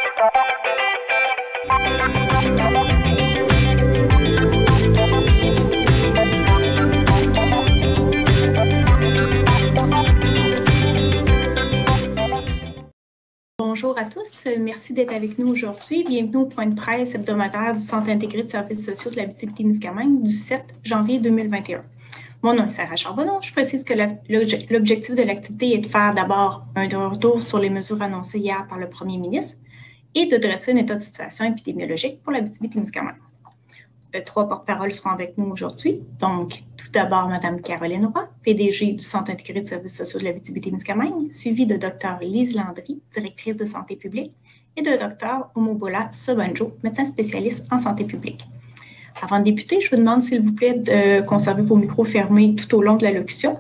Bonjour à tous, merci d'être avec nous aujourd'hui. Bienvenue au point de presse hebdomadaire du Centre intégré de services sociaux de l'Abitibi-Témiscamingue du 7 janvier 2021. Mon nom est Sarah Charbonneau. Je précise que l'objectif de l'activité est de faire d'abord un retour sur les mesures annoncées hier par le premier ministre et de dresser un état de situation épidémiologique pour l'Abitibi-Témiscamingue. Trois porte-paroles seront avec nous aujourd'hui. Donc, tout d'abord, Mme Caroline Roy, PDG du Centre intégré de services sociaux de l'Abitibi-Témiscamingue, suivie de Dr Lise Landry, directrice de santé publique, et de Dr Omobola Sobanjo, médecin spécialiste en santé publique. Avant de débuter, je vous demande, s'il vous plaît, de conserver vos micros fermés tout au long de l'allocution.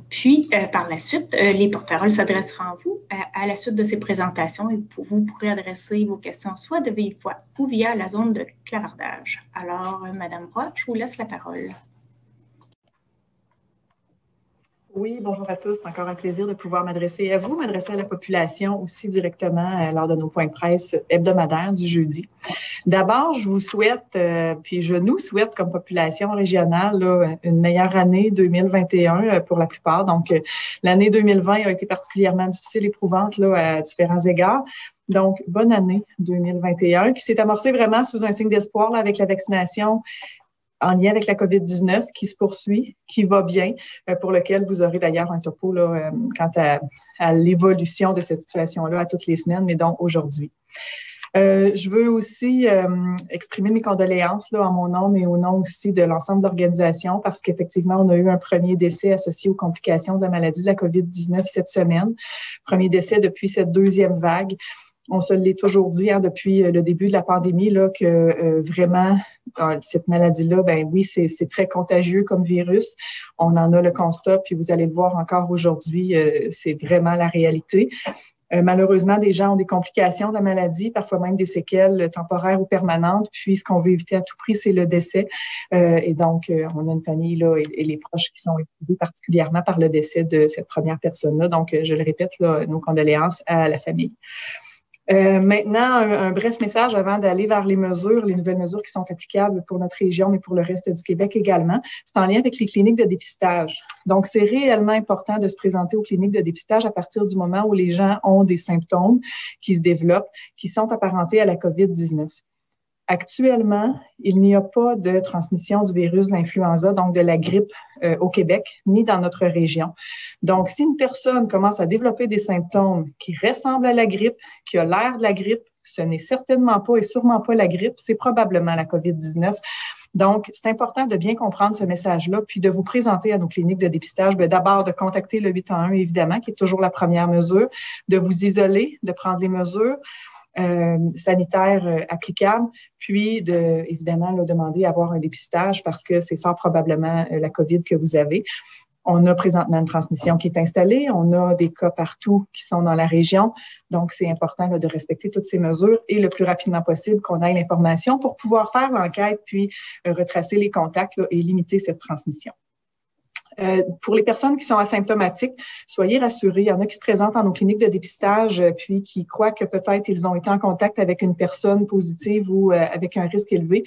Puis, par la suite, les porte-paroles s'adresseront à vous à la suite de ces présentations et vous pourrez adresser vos questions soit de vive voix ou via la zone de clavardage. Alors, Madame Roy, je vous laisse la parole. Oui, bonjour à tous. C'est encore un plaisir de pouvoir m'adresser à vous, m'adresser à la population aussi directement lors de nos points de presse hebdomadaires du jeudi. D'abord, je vous souhaite, puis je nous souhaite comme population régionale, là, une meilleure année 2021 pour la plupart. Donc, l'année 2020 a été particulièrement difficile, éprouvante là, à différents égards. Donc, bonne année 2021 qui s'est amorcée vraiment sous un signe d'espoir là, avec la vaccination en lien avec la COVID-19 qui se poursuit, qui va bien, pour lequel vous aurez d'ailleurs un topo là, quant à l'évolution de cette situation-là à toutes les semaines, mais donc aujourd'hui. Je veux aussi exprimer mes condoléances là, en mon nom, mais au nom aussi de l'ensemble de l'organisation, parce qu'effectivement, on a eu un premier décès associé aux complications de la maladie de la COVID-19 cette semaine. Premier décès depuis cette deuxième vague. On se l'est toujours dit hein, depuis le début de la pandémie là, que vraiment, cette maladie-là, ben oui, c'est très contagieux comme virus. On en a le constat, puis vous allez le voir encore aujourd'hui, c'est vraiment la réalité. Malheureusement, des gens ont des complications de la maladie, parfois même des séquelles temporaires ou permanentes. Puis, ce qu'on veut éviter à tout prix, c'est le décès. Et donc, on a une famille là et les proches qui sont éprouvés particulièrement par le décès de cette première personne-là. Donc, je le répète, là, nos condoléances à la famille. Maintenant, un bref message avant d'aller vers les nouvelles mesures qui sont applicables pour notre région, mais pour le reste du Québec également. C'est en lien avec les cliniques de dépistage. Donc, c'est réellement important de se présenter aux cliniques de dépistage à partir du moment où les gens ont des symptômes qui se développent, qui sont apparentés à la COVID-19. Actuellement, il n'y a pas de transmission du virus de l'influenza, donc de la grippe au Québec, ni dans notre région. Donc, si une personne commence à développer des symptômes qui ressemblent à la grippe, qui a l'air de la grippe, ce n'est certainement pas et sûrement pas la grippe, c'est probablement la COVID-19. Donc, c'est important de bien comprendre ce message-là, puis de vous présenter à nos cliniques de dépistage. D'abord, de contacter le 811, évidemment, qui est toujours la première mesure, de vous isoler, de prendre les mesures sanitaires applicables, puis évidemment là, demander à avoir un dépistage parce que c'est fort probablement la COVID que vous avez. On a présentement une transmission qui est installée, on a des cas partout qui sont dans la région, donc c'est important là, de respecter toutes ces mesures et le plus rapidement possible qu'on ait l'information pour pouvoir faire l'enquête puis retracer les contacts là, et limiter cette transmission. Pour les personnes qui sont asymptomatiques, soyez rassurés. Il y en a qui se présentent dans nos cliniques de dépistage puis qui croient que peut-être ils ont été en contact avec une personne positive ou avec un risque élevé.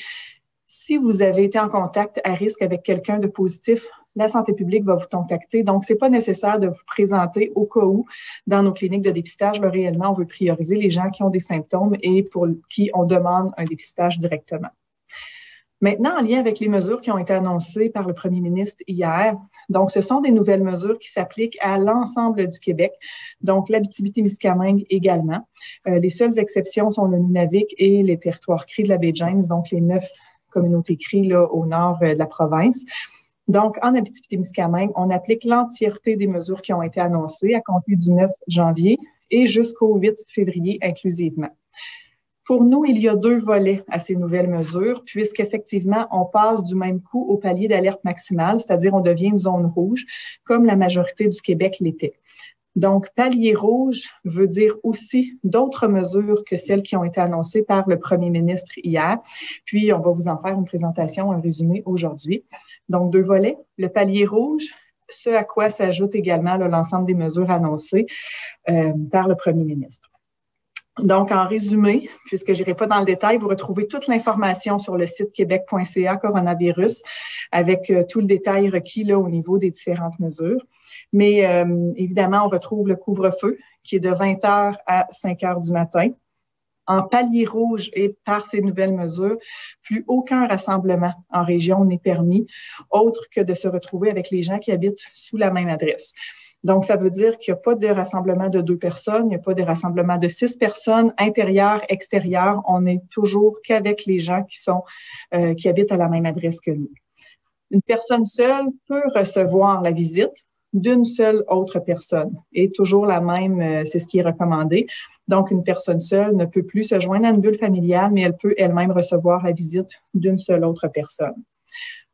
Si vous avez été en contact à risque avec quelqu'un de positif, la santé publique va vous contacter. Donc, c'est pas nécessaire de vous présenter au cas où dans nos cliniques de dépistage. Là, réellement, on veut prioriser les gens qui ont des symptômes et pour qui on demande un dépistage directement. Maintenant, en lien avec les mesures qui ont été annoncées par le premier ministre hier, donc ce sont des nouvelles mesures qui s'appliquent à l'ensemble du Québec, donc l'Abitibi-Témiscamingue également. Les seules exceptions sont le Nunavik et les territoires CRI de la baie James, donc les 9 communautés CRI là, au nord de la province. Donc, en Abitibi-Témiscamingue, on applique l'entièreté des mesures qui ont été annoncées à compter du 9 janvier et jusqu'au 8 février inclusivement. Pour nous, il y a 2 volets à ces nouvelles mesures, puisqu'effectivement, on passe du même coup au palier d'alerte maximale, c'est-à-dire on devient une zone rouge, comme la majorité du Québec l'était. Donc, palier rouge veut dire aussi d'autres mesures que celles qui ont été annoncées par le premier ministre hier. Puis, on va vous en faire une présentation, un résumé aujourd'hui. Donc, 2 volets. Le palier rouge, ce à quoi s'ajoute également l'ensemble des mesures annoncées par le premier ministre. Donc, en résumé, puisque je n'irai pas dans le détail, vous retrouvez toute l'information sur le site québec.ca coronavirus avec tout le détail requis là, au niveau des différentes mesures. Mais évidemment, on retrouve le couvre-feu qui est de 20 h à 5 h du matin. En palier rouge et par ces nouvelles mesures, plus aucun rassemblement en région n'est permis, autre que de se retrouver avec les gens qui habitent sous la même adresse. Donc, ça veut dire qu'il n'y a pas de rassemblement de 2 personnes, il n'y a pas de rassemblement de 6 personnes, intérieur, extérieur. On n'est toujours qu'avec les gens qui habitent à la même adresse que nous. Une personne seule peut recevoir la visite d'une seule autre personne. Et toujours la même, c'est ce qui est recommandé. Donc, une personne seule ne peut plus se joindre à une bulle familiale, mais elle peut elle-même recevoir la visite d'une seule autre personne.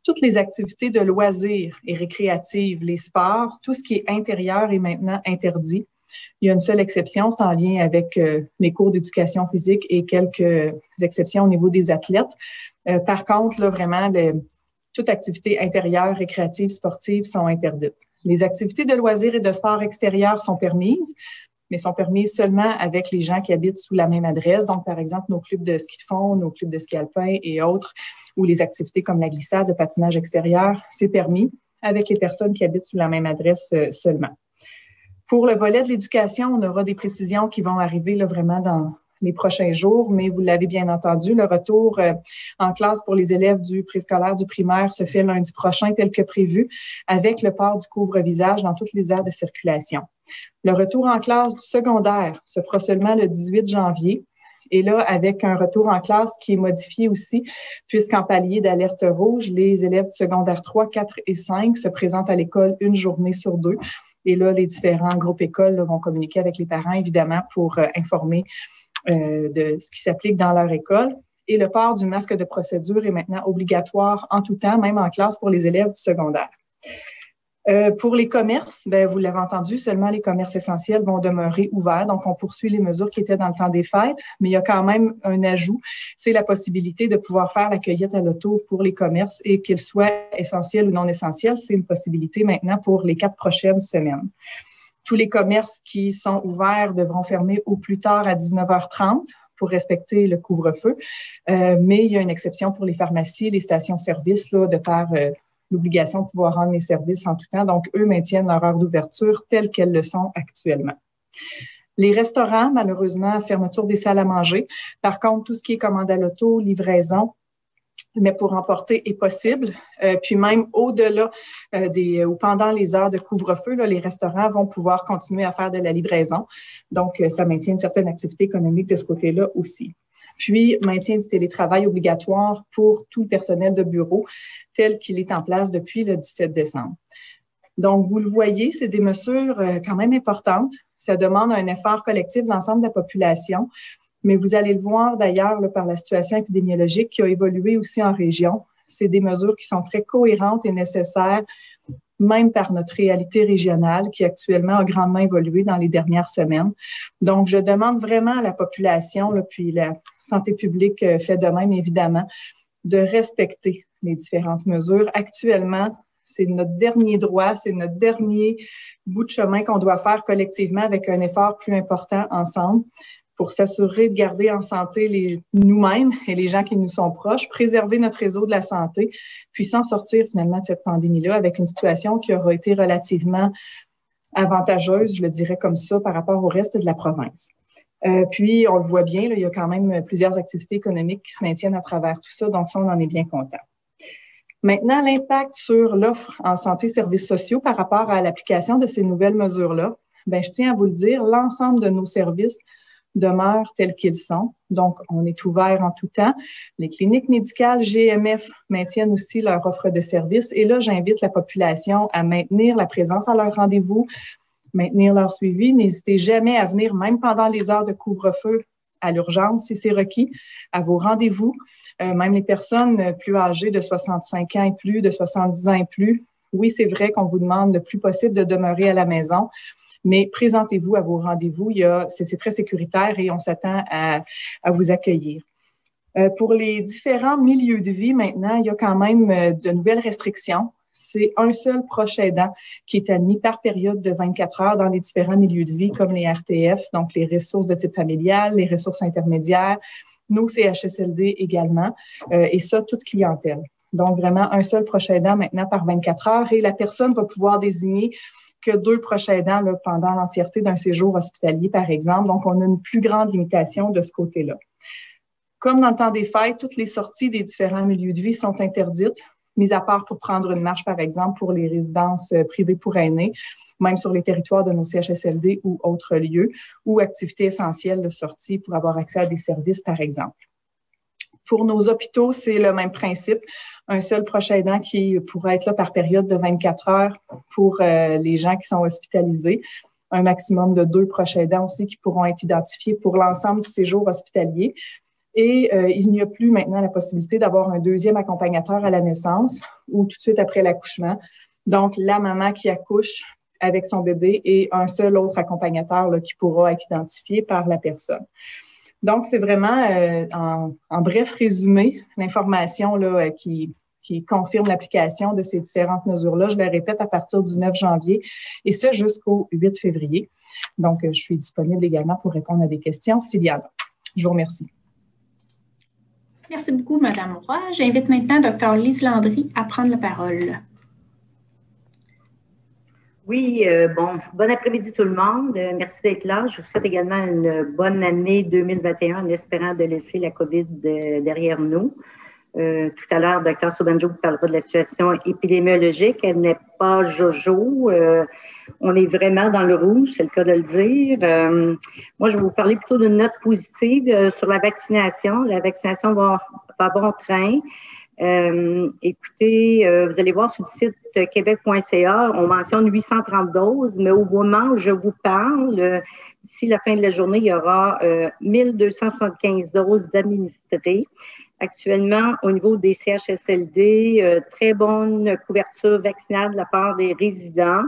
Toutes les activités de loisirs et récréatives, les sports, tout ce qui est intérieur est maintenant interdit. Il y a une seule exception, c'est en lien avec les cours d'éducation physique et quelques exceptions au niveau des athlètes. Par contre, là, vraiment, toute activité intérieure, récréative, sportive sont interdites. Les activités de loisirs et de sport extérieurs sont permises, mais sont permises seulement avec les gens qui habitent sous la même adresse. Donc, par exemple, nos clubs de ski de fond, nos clubs de ski alpin et autres, ou les activités comme la glissade, le patinage extérieur, c'est permis avec les personnes qui habitent sous la même adresse seulement. Pour le volet de l'éducation, on aura des précisions qui vont arriver là, vraiment dans les prochains jours, mais vous l'avez bien entendu, le retour en classe pour les élèves du préscolaire, du primaire se fait lundi prochain tel que prévu, avec le port du couvre-visage dans toutes les aires de circulation. Le retour en classe du secondaire se fera seulement le 18 janvier. Et là, avec un retour en classe qui est modifié aussi, puisqu'en palier d'alerte rouge, les élèves du secondaire 3, 4 et 5 se présentent à l'école une journée sur 2. Et là, les différents groupes écoles là, vont communiquer avec les parents, évidemment, pour informer de ce qui s'applique dans leur école. Et le port du masque de procédure est maintenant obligatoire en tout temps, même en classe pour les élèves du secondaire. Pour les commerces, vous l'avez entendu, seulement les commerces essentiels vont demeurer ouverts. Donc, on poursuit les mesures qui étaient dans le temps des fêtes, mais il y a quand même un ajout, c'est la possibilité de pouvoir faire la cueillette à l'auto pour les commerces et qu'ils soient essentiels ou non essentiels. C'est une possibilité maintenant pour les 4 prochaines semaines. Tous les commerces qui sont ouverts devront fermer au plus tard à 19h30 pour respecter le couvre-feu. Mais il y a une exception pour les pharmacies, les stations-service, là, de par l'obligation de pouvoir rendre les services en tout temps. Donc, eux maintiennent leur heure d'ouverture telle qu'elles le sont actuellement. Les restaurants, malheureusement, fermeture des salles à manger. Par contre, tout ce qui est commande à l'auto, livraison, mais pour emporter est possible. Puis même au-delà ou pendant les heures de couvre-feu, là, les restaurants vont pouvoir continuer à faire de la livraison. Donc, ça maintient une certaine activité économique de ce côté-là aussi. Puis, maintien du télétravail obligatoire pour tout le personnel de bureau tel qu'il est en place depuis le 17 décembre. Donc, vous le voyez, c'est des mesures quand même importantes. Ça demande un effort collectif de l'ensemble de la population. Mais vous allez le voir d'ailleurs là, par la situation épidémiologique qui a évolué aussi en région. C'est des mesures qui sont très cohérentes et nécessaires, même par notre réalité régionale qui actuellement a grandement évolué dans les dernières semaines. Donc, je demande vraiment à la population, là, puis la santé publique fait de même évidemment, de respecter les différentes mesures. Actuellement, c'est notre dernier droit, c'est notre dernier bout de chemin qu'on doit faire collectivement avec un effort plus important ensemble, pour s'assurer de garder en santé nous-mêmes et les gens qui nous sont proches, préserver notre réseau de la santé, puis s'en sortir finalement de cette pandémie-là avec une situation qui aura été relativement avantageuse, je le dirais comme ça, par rapport au reste de la province. Puis, on le voit bien, là, il y a quand même plusieurs activités économiques qui se maintiennent à travers tout ça, donc ça, on en est bien content. Maintenant, l'impact sur l'offre en santé et services sociaux par rapport à l'application de ces nouvelles mesures-là, je tiens à vous le dire, l'ensemble de nos services demeurent tels qu'ils sont. Donc, on est ouvert en tout temps. Les cliniques médicales GMF maintiennent aussi leur offre de services. Et là, j'invite la population à maintenir la présence à leur rendez-vous, maintenir leur suivi. N'hésitez jamais à venir, même pendant les heures de couvre-feu, à l'urgence, si c'est requis, à vos rendez-vous. Même les personnes plus âgées de 65 ans et plus, de 70 ans et plus. Oui, c'est vrai qu'on vous demande le plus possible de demeurer à la maison, mais présentez-vous à vos rendez-vous. C'est très sécuritaire et on s'attend à vous accueillir. Pour les différents milieux de vie, maintenant, il y a quand même de nouvelles restrictions. c'est un seul proche aidant qui est admis par période de 24 heures dans les différents milieux de vie comme les RTF, donc les ressources de type familial, les ressources intermédiaires, nos CHSLD également, et ça, toute clientèle. Donc, vraiment, un seul proche aidant maintenant par 24 heures et la personne va pouvoir désigner que 2 proches aidants là, pendant l'entièreté d'un séjour hospitalier, par exemple. Donc, on a une plus grande limitation de ce côté-là. Comme dans le temps des fêtes, toutes les sorties des différents milieux de vie sont interdites, mis à part pour prendre une marche, par exemple, pour les résidences privées pour aînés, même sur les territoires de nos CHSLD ou autres lieux, ou activités essentielles de sortie pour avoir accès à des services, par exemple. Pour nos hôpitaux, c'est le même principe. Un seul proche aidant qui pourra être là par période de 24 heures pour les gens qui sont hospitalisés. Un maximum de 2 proches aidants aussi qui pourront être identifiés pour l'ensemble du séjour hospitalier. Et il n'y a plus maintenant la possibilité d'avoir un deuxième accompagnateur à la naissance ou tout de suite après l'accouchement. Donc, la maman qui accouche avec son bébé et un seul autre accompagnateur là, qui pourra être identifié par la personne. Donc, c'est vraiment, en bref résumé, l'information là, qui confirme l'application de ces différentes mesures-là. Je le répète, à partir du 9 janvier et ce jusqu'au 8 février. Donc, je suis disponible également pour répondre à des questions s'il y en a. Je vous remercie. Merci beaucoup, Mme Roy. J'invite maintenant Dr. Lise Landry à prendre la parole. Oui, bon après-midi tout le monde. Merci d'être là. Je vous souhaite également une bonne année 2021 en espérant de laisser la COVID derrière nous. Tout à l'heure, Dr. Soubanjo vous parlera de la situation épidémiologique. Elle n'est pas jojo. On est vraiment dans le rouge, c'est le cas de le dire. Moi, je vais vous parler plutôt d'une note positive sur la vaccination. La vaccination va bon train. Écoutez, vous allez voir sur le site québec.ca, on mentionne 830 doses, mais au moment où je vous parle, d'ici la fin de la journée, il y aura 1275 doses administrées. Actuellement, au niveau des CHSLD, très bonne couverture vaccinale de la part des résidents.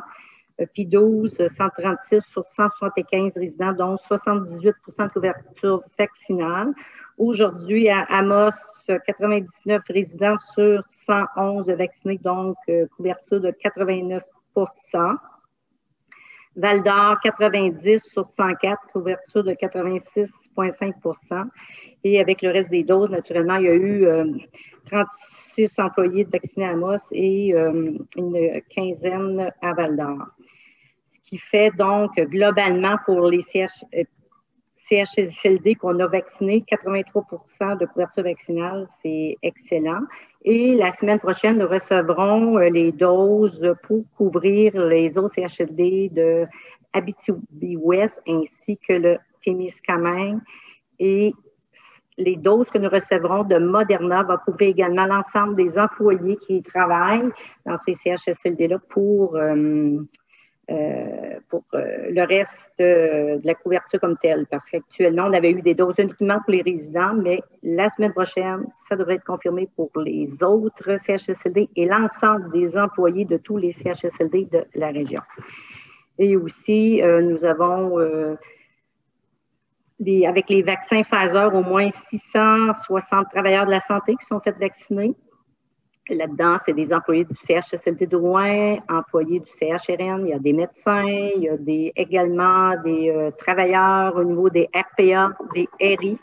Puis 136 sur 175 résidents, donc 78 de couverture vaccinale. Aujourd'hui, à Amos, 99 résidents sur 111 vaccinés, donc couverture de 89 Val-d'Or, 90 sur 104, couverture de 86,5 Et avec le reste des doses, naturellement, il y a eu 36 employés vaccinés à Amos et une quinzaine à Val-d'Or. Ce qui fait donc, globalement, pour les CHSLD qu'on a vacciné, 83 de couverture vaccinale, c'est excellent. Et la semaine prochaine, nous recevrons les doses pour couvrir les autres CHSLD de Abitibi-Ouest ainsi que le Témiscamingue. Et les doses que nous recevrons de Moderna vont couvrir également l'ensemble des employés qui travaillent dans ces CHSLD-là pour le reste de la couverture comme telle. Parce qu'actuellement, on avait eu des doses uniquement pour les résidents, mais la semaine prochaine, ça devrait être confirmé pour les autres CHSLD et l'ensemble des employés de tous les CHSLD de la région. Et aussi, nous avons, avec les vaccins Pfizer, au moins 660 travailleurs de la santé qui sont faits vacciner. Là-dedans, c'est des employés du CHSLD de Rouen, employés du CHRN, il y a des médecins, il y a également des travailleurs au niveau des RPA, des RI.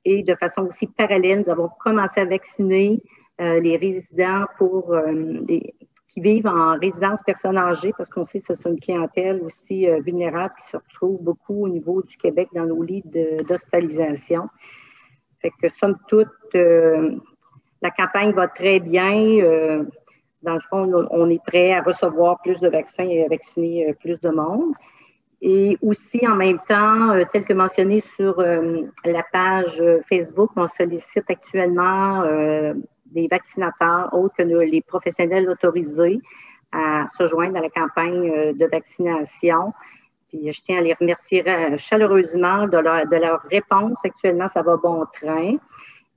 Et de façon aussi parallèle, nous avons commencé à vacciner les résidents qui vivent en résidence personnes âgées, parce qu'on sait que c'est une clientèle aussi vulnérable qui se retrouve beaucoup au niveau du Québec dans nos lits d'hospitalisation. Fait que, somme toute, la campagne va très bien. Dans le fond, on est prêt à recevoir plus de vaccins et à vacciner plus de monde. Et aussi, en même temps, tel que mentionné sur la page Facebook, on sollicite actuellement des vaccinateurs autres que les professionnels autorisés à se joindre à la campagne de vaccination. Puis, je tiens à les remercier chaleureusement de leur réponse. Actuellement, ça va bon train.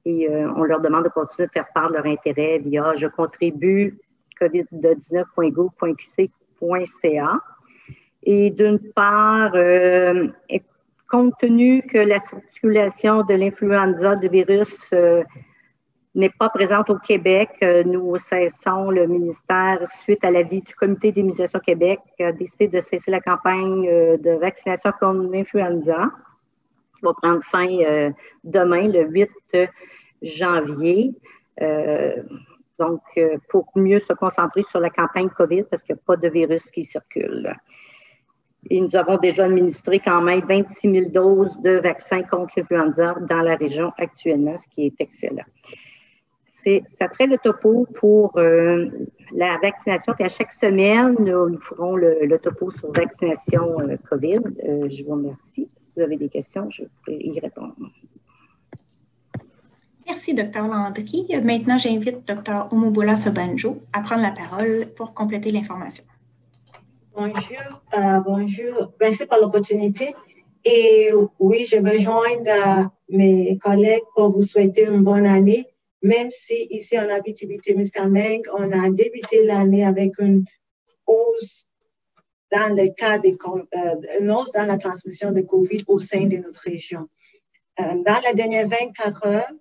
Et on leur demande de continuer de faire part de leur intérêt via je contribue covid19.gouv.qc.ca. Et d'une part, compte tenu que la circulation de l'influenza, du virus, n'est pas présente au Québec. Nous cessons, le ministère, suite à l'avis du Comité d'immunisation Québec, a décidé de cesser la campagne de vaccination contre l'influenza. Qui va prendre fin demain, le 8 janvier. Donc, pour mieux se concentrer sur la campagne COVID, parce qu'il n'y a pas de virus qui circule. Et nous avons déjà administré quand même 26 000 doses de vaccins contre l'influenza dans la région actuellement, ce qui est excellent. Ça ferait le topo pour la vaccination. Puis à chaque semaine, nous ferons le topo sur vaccination COVID. Je vous remercie. Si vous avez des questions, je peux y répondre. Merci, Dr. Landry. Maintenant, j'invite Dr. Omobola Sobanjo à prendre la parole pour compléter l'information. Bonjour, bonjour. Merci pour l'opportunité. Et oui, je vais joindre mes collègues pour vous souhaiter une bonne année. Même si ici en Abitibi-Témiscamingue, on a débuté l'année avec une hausse dans le cas une hausse dans la transmission de COVID au sein de notre région. Dans les dernières 24 heures,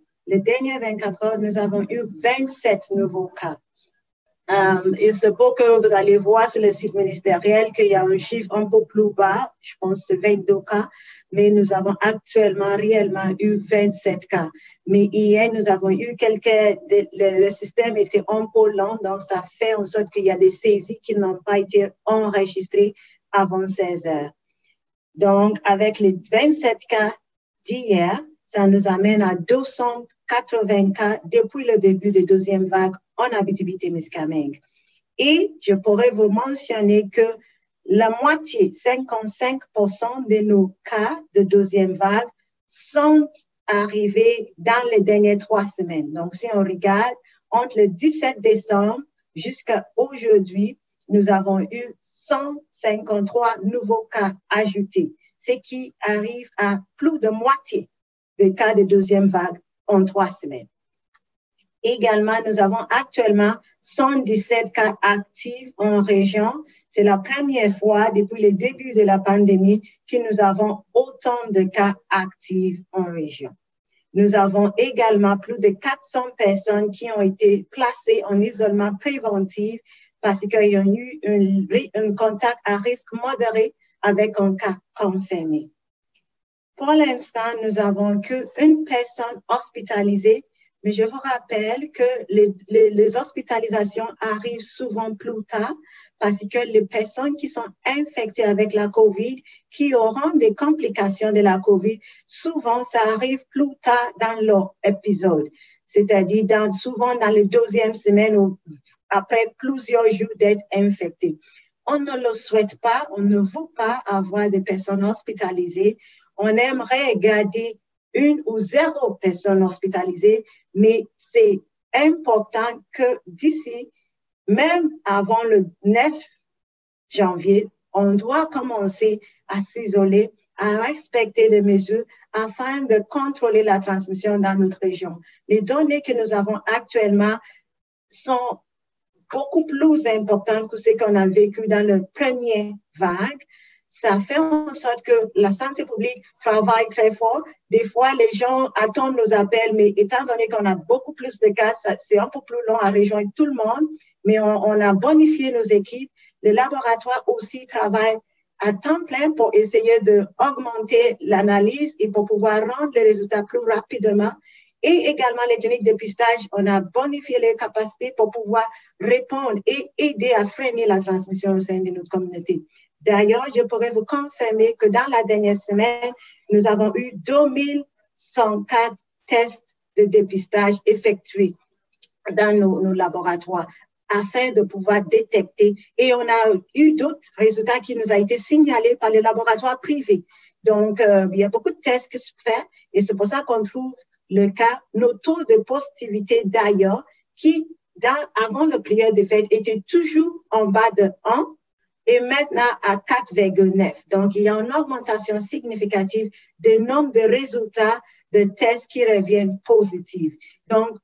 nous avons eu 27 nouveaux cas. Il se peut que vous allez voir sur le site ministériel qu'il y a un chiffre un peu plus bas, je pense que c'est 22 cas, mais nous avons actuellement réellement eu 27 cas. Mais hier, nous avons eu le système était un peu lent, donc ça fait en sorte qu'il y a des saisies qui n'ont pas été enregistrées avant 16 heures. Donc, avec les 27 cas d'hier, ça nous amène à 280 cas depuis le début de deuxième vague en Abitibi-Témiscamingue. Et je pourrais vous mentionner que la moitié, 55% de nos cas de deuxième vague sont arrivés dans les dernières 3 semaines. Donc, si on regarde, entre le 17 décembre jusqu'à aujourd'hui, nous avons eu 153 nouveaux cas ajoutés, ce qui arrive à plus de moitié des cas de deuxième vague en 3 semaines. Également, nous avons actuellement 117 cas actifs en région. C'est la première fois depuis le début de la pandémie que nous avons autant de cas actifs en région. Nous avons également plus de 400 personnes qui ont été placées en isolement préventif parce qu'ils ont eu un contact à risque modéré avec un cas confirmé. Pour l'instant, nous n'avons qu'une personne hospitalisée, mais je vous rappelle que les hospitalisations arrivent souvent plus tard parce que les personnes qui sont infectées avec la COVID, qui auront des complications de la COVID, souvent ça arrive plus tard dans leur épisode, c'est-à-dire souvent dans la 2e semaine ou après plusieurs jours d'être infectés. On ne le souhaite pas, on ne veut pas avoir des personnes hospitalisées. On aimerait garder 1 ou 0 personne hospitalisée, mais c'est important que d'ici, même avant le 9 janvier, on doit commencer à s'isoler, à respecter les mesures afin de contrôler la transmission dans notre région. Les données que nous avons actuellement sont beaucoup plus importantes que ce qu'on a vécu dans la première vague. Ça fait en sorte que la santé publique travaille très fort. Des fois, les gens attendent nos appels, mais étant donné qu'on a beaucoup plus de cas, c'est un peu plus long à rejoindre tout le monde, mais on a bonifié nos équipes. Le laboratoire aussi travaille à temps plein pour essayer d'augmenter l'analyse et pour pouvoir rendre les résultats plus rapidement. Et également, les cliniques de dépistage, on a bonifié les capacités pour pouvoir répondre et aider à freiner la transmission au sein de notre communauté. D'ailleurs, je pourrais vous confirmer que dans la dernière semaine, nous avons eu 2104 tests de dépistage effectués dans nos laboratoires afin de pouvoir détecter. Et on a eu d'autres résultats qui nous ont été signalés par les laboratoires privés. Donc, il y a beaucoup de tests qui se font et c'est pour ça qu'on trouve nos taux de positivité d'ailleurs qui, avant la période des fêtes, étaient toujours en bas de 1. Et maintenant à 4,9. Donc, il y a une augmentation significative du nombre de résultats de tests qui reviennent positifs. Donc,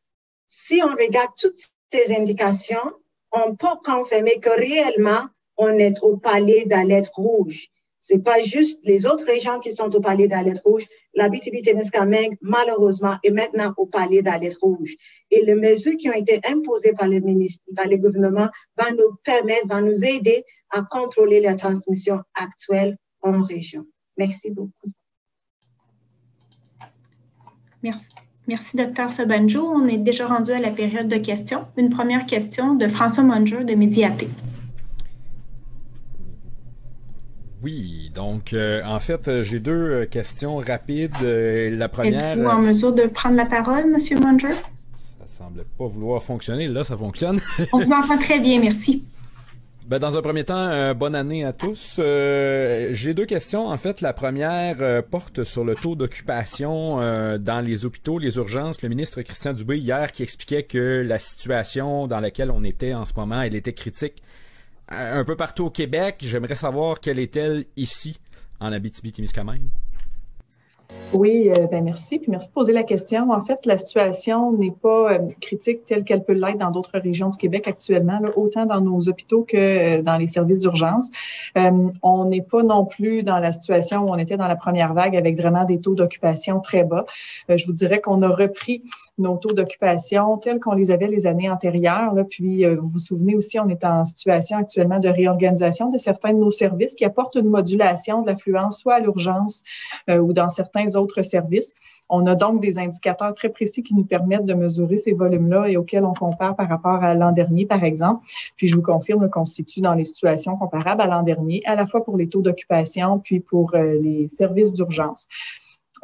si on regarde toutes ces indications, on peut confirmer que réellement, on est au palier d'alerte rouge. Ce n'est pas juste les autres régions qui sont au palier d'alerte rouge. l'Abitibi-Témiscamingue, malheureusement, est maintenant au palier d'alerte rouge. Et les mesures qui ont été imposées par le gouvernement vont nous aider à contrôler la transmission actuelle en région. Merci beaucoup. Merci. Merci, Dr. Sobanjo. On est déjà rendu à la période de questions. Une première question de François Munger de Médiaté. Oui, donc en fait, j'ai deux questions rapides. La première... Êtes-vous en mesure de prendre la parole, M. Munger? Ça semble pas vouloir fonctionner. Là, ça fonctionne. On vous entend très bien, merci. Ben, dans un premier temps, bonne année à tous. J'ai deux questions. En fait, la première porte sur le taux d'occupation dans les hôpitaux, les urgences. Le ministre Christian Dubé, hier, qui expliquait que la situation dans laquelle on était en ce moment, elle était critique un peu partout au Québec. J'aimerais savoir quelle est-elle ici, en Abitibi-Témiscamingue. Oui, merci. Puis merci de poser la question. En fait, la situation n'est pas critique telle qu'elle peut l'être dans d'autres régions du Québec actuellement, là, autant dans nos hôpitaux que dans les services d'urgence. On n'est pas non plus dans la situation où on était dans la première vague avec vraiment des taux d'occupation très bas. Je vous dirais qu'on a repris nos taux d'occupation tels qu'on les avait les années antérieures. Là. Puis, vous vous souvenez aussi, on est en situation actuellement de réorganisation de certains de nos services qui apportent une modulation de l'affluence, soit à l'urgence ou dans certains autres services. On a donc des indicateurs très précis qui nous permettent de mesurer ces volumes-là et auxquels on compare par rapport à l'an dernier, par exemple. Puis, je vous confirme qu'on se situe dans les situations comparables à l'an dernier, à la fois pour les taux d'occupation puis pour les services d'urgence.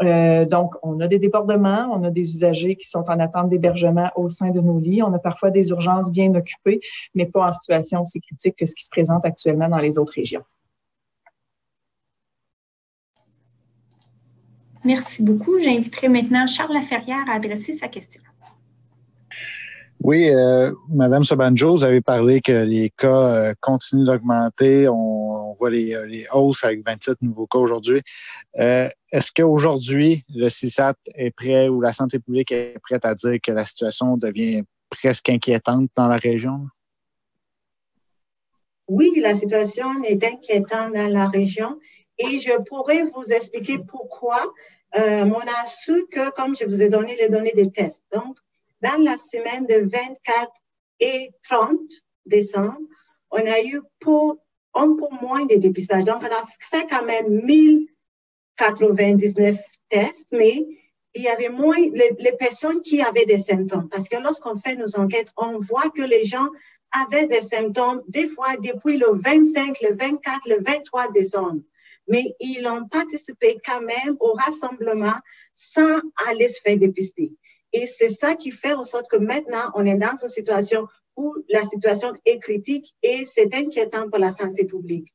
Donc, on a des débordements, on a des usagers qui sont en attente d'hébergement au sein de nos lits. On a parfois des urgences bien occupées, mais pas en situation aussi critique que ce qui se présente actuellement dans les autres régions. Merci beaucoup. J'inviterai maintenant Charles Laferrière à adresser sa question. Oui, Madame Sobanjo, vous avez parlé que les cas continuent d'augmenter. On voit les hausses avec 27 nouveaux cas aujourd'hui. Est-ce qu'aujourd'hui, le CISAT est prêt ou la santé publique est prête à dire que la situation devient presque inquiétante dans la région? Oui, la situation est inquiétante dans la région et je pourrais vous expliquer pourquoi. On a su que, comme je vous ai donné les données des tests, donc, dans la semaine de 24 et 30 décembre, on a eu un peu moins de dépistage. Donc, on a fait quand même 1099 tests, mais il y avait moins les personnes qui avaient des symptômes. Parce que lorsqu'on fait nos enquêtes, on voit que les gens avaient des symptômes, des fois depuis le 25, le 24, le 23 décembre. Mais ils ont participé quand même au rassemblement sans aller se faire dépister. Et c'est ça qui fait en sorte que maintenant, on est dans une situation où la situation est critique et c'est inquiétant pour la santé publique.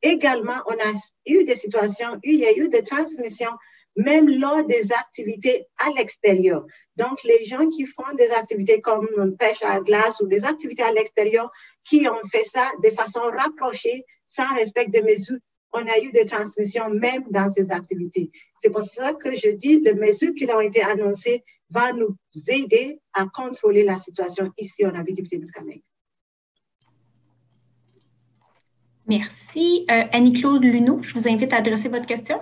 Également, on a eu des situations où il y a eu des transmissions même lors des activités à l'extérieur. Donc, les gens qui font des activités comme pêche à glace ou des activités à l'extérieur qui ont fait ça de façon rapprochée, sans respect des mesures, on a eu des transmissions même dans ces activités. C'est pour ça que je dis, les mesures qui ont été annoncées vont nous aider à contrôler la situation ici en Abitibi-Témiscamingue. Merci. Annie-Claude Luneau, je vous invite à adresser votre question.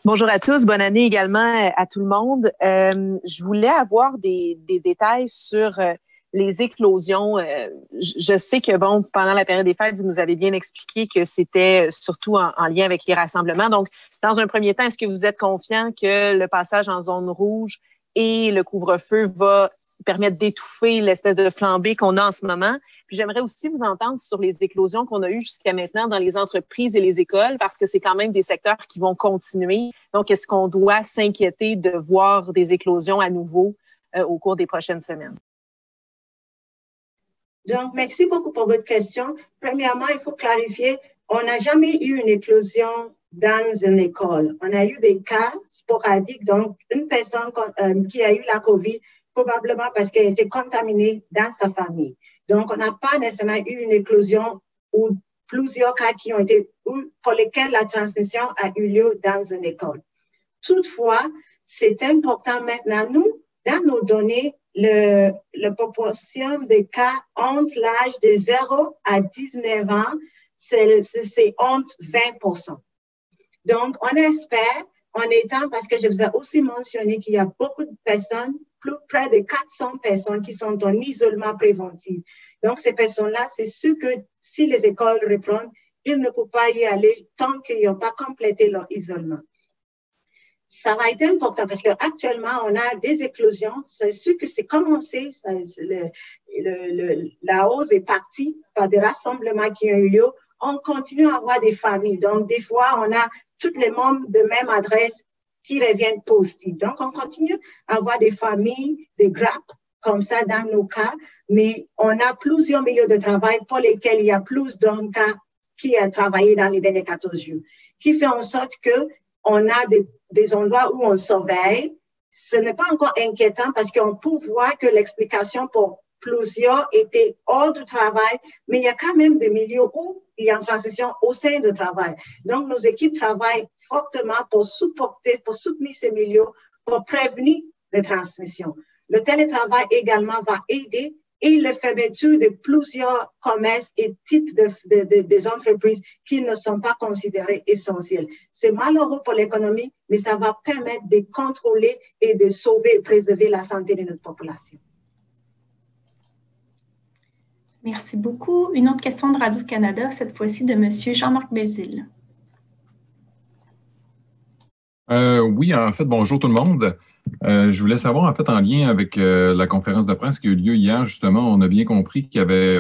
Bonjour à tous, bonne année également à tout le monde. Je voulais avoir des détails sur les éclosions. Je sais que, bon, pendant la période des fêtes, vous nous avez bien expliqué que c'était surtout en lien avec les rassemblements. Donc, dans un premier temps, est-ce que vous êtes confiant que le passage en zone rouge et le couvre-feu va permettre d'étouffer l'espèce de flambée qu'on a en ce moment? Puis j'aimerais aussi vous entendre sur les éclosions qu'on a eues jusqu'à maintenant dans les entreprises et les écoles, parce que c'est quand même des secteurs qui vont continuer. Donc, est-ce qu'on doit s'inquiéter de voir des éclosions à nouveau au cours des prochaines semaines? Donc, merci beaucoup pour votre question. Premièrement, il faut clarifier, on n'a jamais eu une éclosion dans une école. On a eu des cas sporadiques, donc une personne qui a eu la COVID, probablement parce qu'elle était contaminée dans sa famille. Donc, on n'a pas nécessairement eu une éclosion ou plusieurs cas qui ont été, pour lesquels la transmission a eu lieu dans une école. Toutefois, c'est important maintenant, nous, dans nos données, la proportion des cas entre l'âge de 0 à 19 ans, c'est entre 20%. Donc, on espère, en étant, parce que je vous ai aussi mentionné qu'il y a beaucoup de personnes, près de 400 personnes qui sont en isolement préventif. Donc, ces personnes-là, c'est sûr que si les écoles reprennent, ils ne peuvent pas y aller tant qu'ils n'ont pas complété leur isolement. Ça va être important parce qu'actuellement, on a des éclosions. C'est sûr que c'est commencé, la hausse est partie par des rassemblements qui ont eu lieu. On continue à avoir des familles. Donc, des fois, on a tous les membres de même adresse qui reviennent positifs. Donc, on continue à avoir des familles, des grappes comme ça dans nos cas, mais on a plusieurs milieux de travail pour lesquels il y a plus d'un cas qui a travaillé dans les derniers 14 jours, qui fait en sorte qu'on a des endroits où on surveille. Ce n'est pas encore inquiétant parce qu'on peut voir que l'explication pour plusieurs était hors du travail, mais il y a quand même des milieux où il y a une transition au sein du travail. Donc, nos équipes travaillent fortement pour soutenir ces milieux, pour prévenir des transmissions. Le télétravail également va aider et la fermeture de plusieurs commerces et types des entreprises qui ne sont pas considérés essentiels. C'est malheureux pour l'économie, mais ça va permettre de contrôler et de sauver et préserver la santé de notre population. Merci beaucoup. Une autre question de Radio-Canada, cette fois-ci de M. Jean-Marc Belzile. Oui, en fait, bonjour tout le monde. Je voulais savoir, en fait, en lien avec la conférence de presse qui a eu lieu hier, justement, on a bien compris qu'il y avait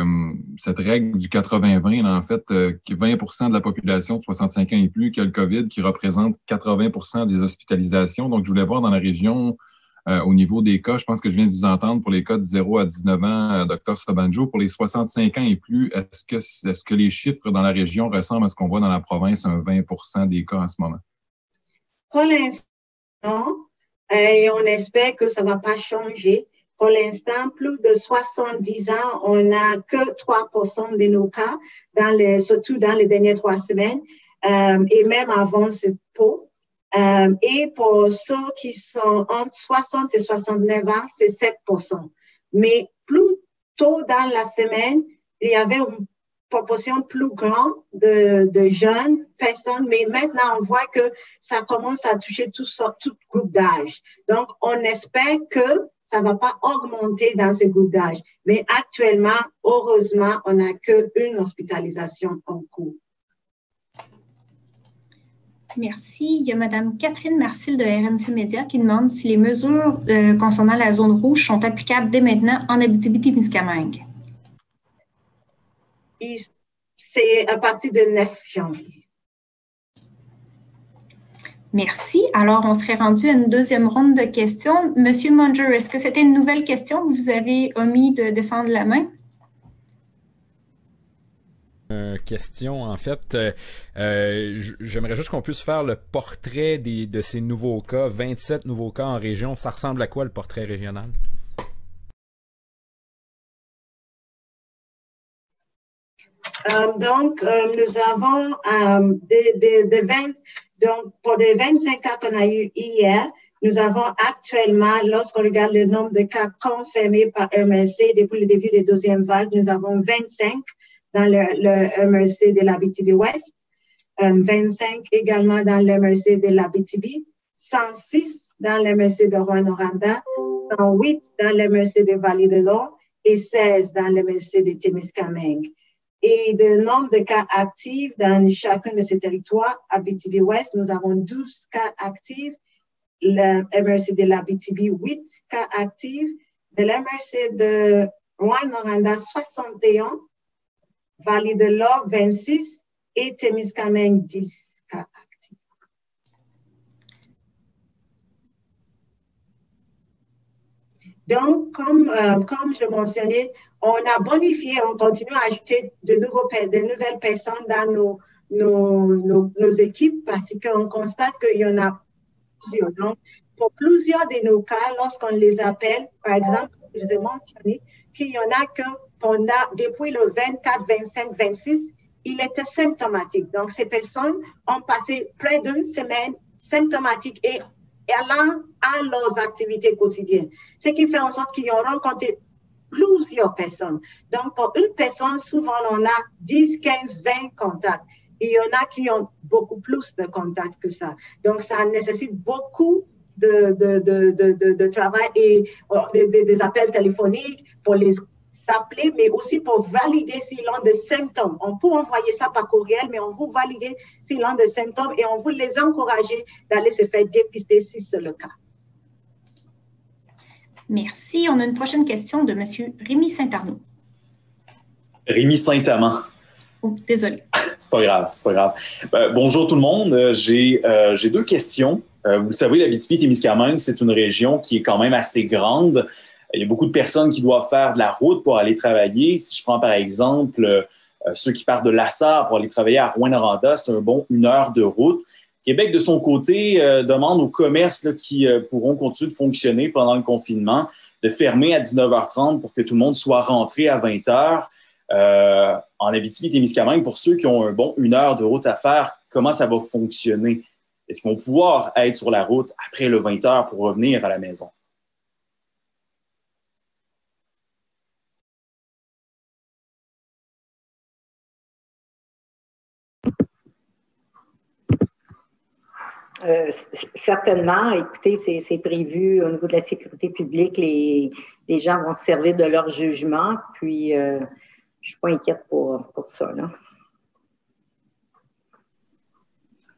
cette règle du 80-20, en fait, que 20% de la population de 65 ans et plus qui a le COVID, qui représente 80% des hospitalisations. Donc, je voulais voir dans la région, au niveau des cas, je pense que je viens de vous entendre pour les cas de 0 à 19 ans, Dr. Sabanjo. Pour les 65 ans et plus, est-ce que les chiffres dans la région ressemblent à ce qu'on voit dans la province, un 20% des cas en ce moment? Pour l'instant, et on espère que ça ne va pas changer. Pour l'instant, plus de 70 ans, on n'a que 3% de nos cas, surtout dans les dernières 3 semaines. Et même avant, c'est peu. Et pour ceux qui sont entre 60 et 69 ans, c'est 7%. Mais plus tôt dans la semaine, il y avait une proportion plus grande de jeunes personnes, mais maintenant, on voit que ça commence à toucher tout groupe d'âge. Donc, on espère que ça ne va pas augmenter dans ce groupe d'âge. Mais actuellement, heureusement, on n'a qu'une hospitalisation en cours. Merci. Il y a Mme Catherine Marcil de RNC Média qui demande si les mesures concernant la zone rouge sont applicables dès maintenant en Abitibi-Témiscamingue. C'est à partir du 9 janvier. Merci. Alors, on serait rendu à une deuxième ronde de questions. Monsieur Munger, est-ce que c'était une nouvelle question que vous avez omis de descendre la main? Question, en fait. J'aimerais juste qu'on puisse faire le portrait de ces nouveaux cas, 27 nouveaux cas en région. Ça ressemble à quoi le portrait régional? Donc, nous avons donc pour les 25 cas qu'on a eu hier, nous avons actuellement, lorsqu'on regarde le nombre de cas confirmés par MRC depuis le début des deuxième vague, nous avons 25 dans le MRC de l'Abitibi-Ouest, 25 également dans le MRC de l'Abitibi, 106 dans le MRC de Rouyn-Noranda, 108 dans le MRC de Vallée-de-l'Or et 16 dans le MRC de Témiscamingue. Et le nombre de cas actifs dans chacun de ces territoires, Abitibi-Ouest, nous avons 12 cas actifs, le MRC de l'Abitibi, 8 cas actifs, de l'MRC de Rouyn-Noranda, 61, Vallée-de-l'Or, 26 et Témiscamingue, 10 cas actifs. Donc, comme je mentionnais, on a bonifié, on continue à ajouter de nouvelles personnes dans nos équipes parce qu'on constate qu'il y en a plusieurs. Donc, pour plusieurs de nos cas, lorsqu'on les appelle, par exemple, je vous ai mentionné qu'il y en a que depuis le 24, 25, 26, il était symptomatique. Donc, ces personnes ont passé près d'une semaine symptomatiques et allant à leurs activités quotidiennes. Ce qui fait en sorte qu'ils ont rencontré plusieurs personnes. Donc, pour une personne, souvent, on a 10, 15, 20 contacts. Et il y en a qui ont beaucoup plus de contacts que ça. Donc, ça nécessite beaucoup de travail et des appels téléphoniques pour les s'appeler, mais aussi pour valider s'ils ont des symptômes. On peut envoyer ça par courriel, mais on veut valider s'ils ont des symptômes et on veut les encourager d'aller se faire dépister si c'est le cas. Merci. On a une prochaine question de M. Rémi Saint-Arnaud. Rémi Saint-Amand. Oh, désolé. C'est pas grave, c'est pas grave. Bonjour tout le monde. J'ai 2 questions. Vous le savez, l'Abitibi-Témiscamingue, c'est une région qui est quand même assez grande. Il y a beaucoup de personnes qui doivent faire de la route pour aller travailler. Si je prends par exemple ceux qui partent de Lassar pour aller travailler à Rouyn-Noranda, c'est un bon 1 heure de route. Québec, de son côté, demande aux commerces là, qui pourront continuer de fonctionner pendant le confinement de fermer à 19h30 pour que tout le monde soit rentré à 20h. En Abitibi-Témiscamingue, pour ceux qui ont un bon 1 heure de route à faire, comment ça va fonctionner? Est-ce qu'ils vont pouvoir être sur la route après le 20h pour revenir à la maison? Certainement. Écoutez, c'est prévu au niveau de la sécurité publique. Les gens vont se servir de leur jugement. Puis, je ne suis pas inquiète pour ça, là.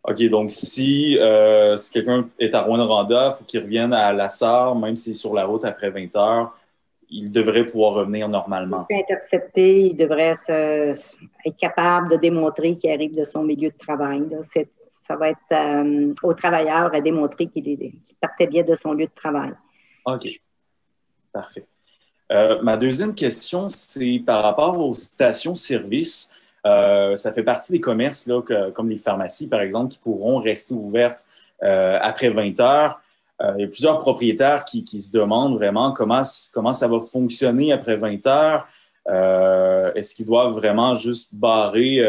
OK, donc si quelqu'un est à Rouyn-Noranda, il faut qu'il revienne à Lassar, même s'il est sur la route après 20 heures, il devrait pouvoir revenir normalement. Il serait intercepté, il devrait être capable de démontrer qu'il arrive de son milieu de travail, là. Ça va être au travailleur à démontrer qu'il partait bien de son lieu de travail. OK. Parfait. Ma deuxième question, c'est par rapport aux stations-service. Ça fait partie des commerces, là, comme les pharmacies, par exemple, qui pourront rester ouvertes après 20 heures. Il y a plusieurs propriétaires qui se demandent vraiment comment ça va fonctionner après 20 heures. Est-ce qu'ils doivent vraiment juste barrer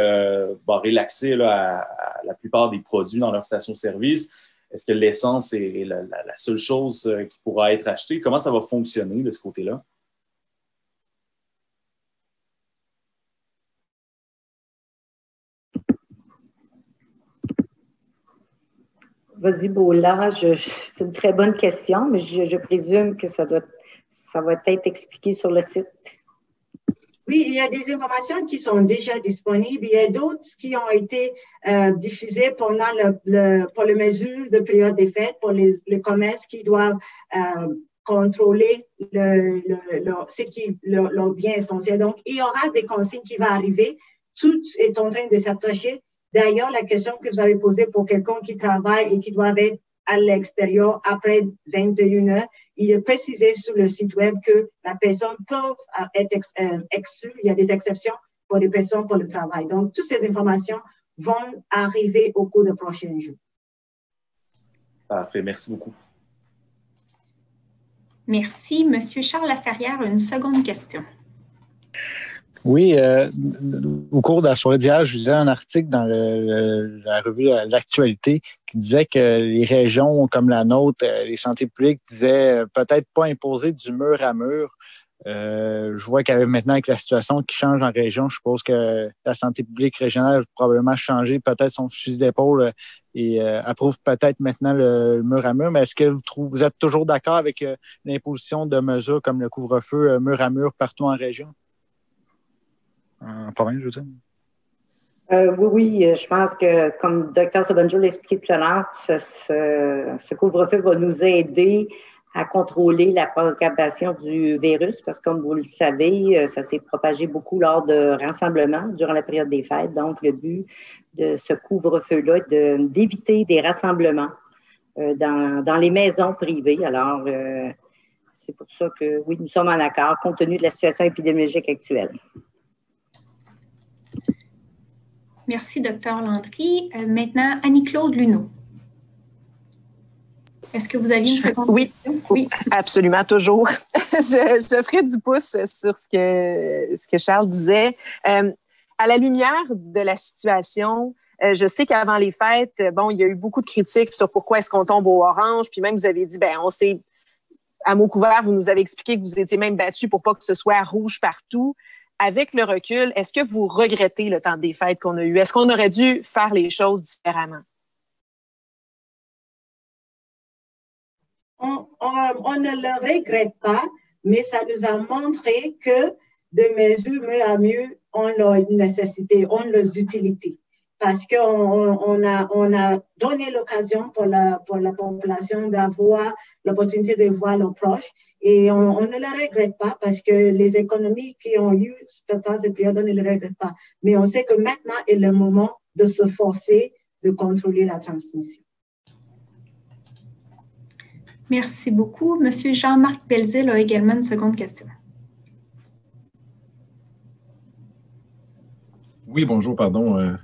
l'accès là, à la plupart des produits dans leur station-service? Est-ce que l'essence est la seule chose qui pourra être achetée? Comment ça va fonctionner de ce côté-là? Vas-y, Bola, c'est une très bonne question, mais je présume que ça va être expliqué sur le site. Oui, il y a des informations qui sont déjà disponibles. Il y a d'autres qui ont été diffusées pendant pour les mesures de période des fêtes, pour les commerces qui doivent contrôler leurs biens essentiels. Donc, il y aura des consignes qui vont arriver. Tout est en train de s'attacher. D'ailleurs, la question que vous avez posée pour quelqu'un qui travaille et qui doit être à l'extérieur après 21 heures, il est précisé sur le site web que la personne peut être exclue. Il y a des exceptions pour les personnes pour le travail. Donc, toutes ces informations vont arriver au cours des prochains jours. Parfait. Merci beaucoup. Merci. Monsieur Charles Laferrière, une seconde question. Oui, au cours de la soirée d'hier, je lisais un article dans la revue L'Actualité qui disait que les régions comme la nôtre, les santé publiques disaient peut-être pas imposer du mur à mur. Je vois qu'avec maintenant avec la situation qui change en région, je suppose que la santé publique régionale va probablement changer peut-être son fusil d'épaule et approuve peut-être maintenant le mur à mur. Mais est-ce que vous êtes toujours d'accord avec l'imposition de mesures comme le couvre-feu mur à mur partout en région? En province, je veux dire. Oui, je pense que, comme le Dr. Sobanjo l'a expliqué tout à l'heure, ce couvre-feu va nous aider à contrôler la propagation du virus parce que, comme vous le savez, ça s'est propagé beaucoup lors de rassemblements durant la période des fêtes. Donc, le but de ce couvre-feu-là est d'éviter des rassemblements dans les maisons privées. Alors, c'est pour ça que, oui, nous sommes en accord compte tenu de la situation épidémiologique actuelle. Merci, Dr. Landry. Maintenant, Annie-Claude Luneau. Est-ce que vous aviez une seconde question? Oui, absolument, toujours. je ferai du pouce sur ce que Charles disait. À la lumière de la situation, je sais qu'avant les fêtes, il y a eu beaucoup de critiques sur pourquoi est-ce qu'on tombe au orange, puis même vous avez dit, on sait, à mots couverts, vous nous avez expliqué que vous étiez même battu pour pas que ce soit rouge partout. avec le recul, est-ce que vous regrettez le temps des fêtes qu'on a eu? Est-ce qu'on aurait dû faire les choses différemment? On ne le regrette pas, mais ça nous a montré que de mesures mieux à mieux ont leur nécessité, ont leurs utilités. Parce qu'on a donné l'occasion pour la population d'avoir l'opportunité de voir leurs proches. Et on ne le regrette pas parce que les économies qui ont eu pendant cette période, on ne le regrette pas. Mais on sait que maintenant est le moment de se forcer de contrôler la transmission. Merci beaucoup. Monsieur Jean-Marc Belzile a également une seconde question. Oui, bonjour, pardon.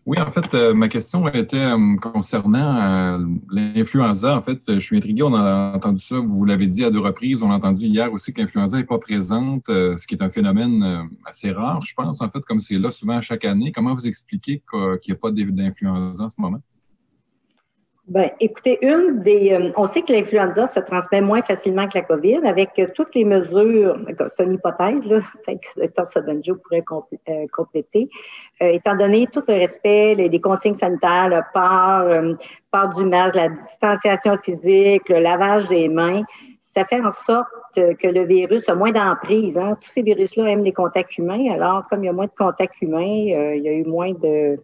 Oui, en fait, ma question était concernant l'influenza. En fait, je suis intrigué, on a entendu ça, vous l'avez dit à 2 reprises, on a entendu hier aussi que l'influenza n'est pas présente, ce qui est un phénomène assez rare, je pense, en fait, comme c'est là souvent chaque année. Comment vous expliquez qu'il n'y a pas d'influenza en ce moment? Bien, écoutez, on sait que l'influenza se transmet moins facilement que la COVID avec toutes les mesures, c'est une hypothèse, là, peut-être que le Dr. Sobanjo pourrait compléter, étant donné tout le respect, les consignes sanitaires, le port du masque, la distanciation physique, le lavage des mains, ça fait en sorte que le virus a moins d'emprise. Hein. Tous ces virus-là aiment les contacts humains, alors comme il y a moins de contacts humains, il y a eu moins de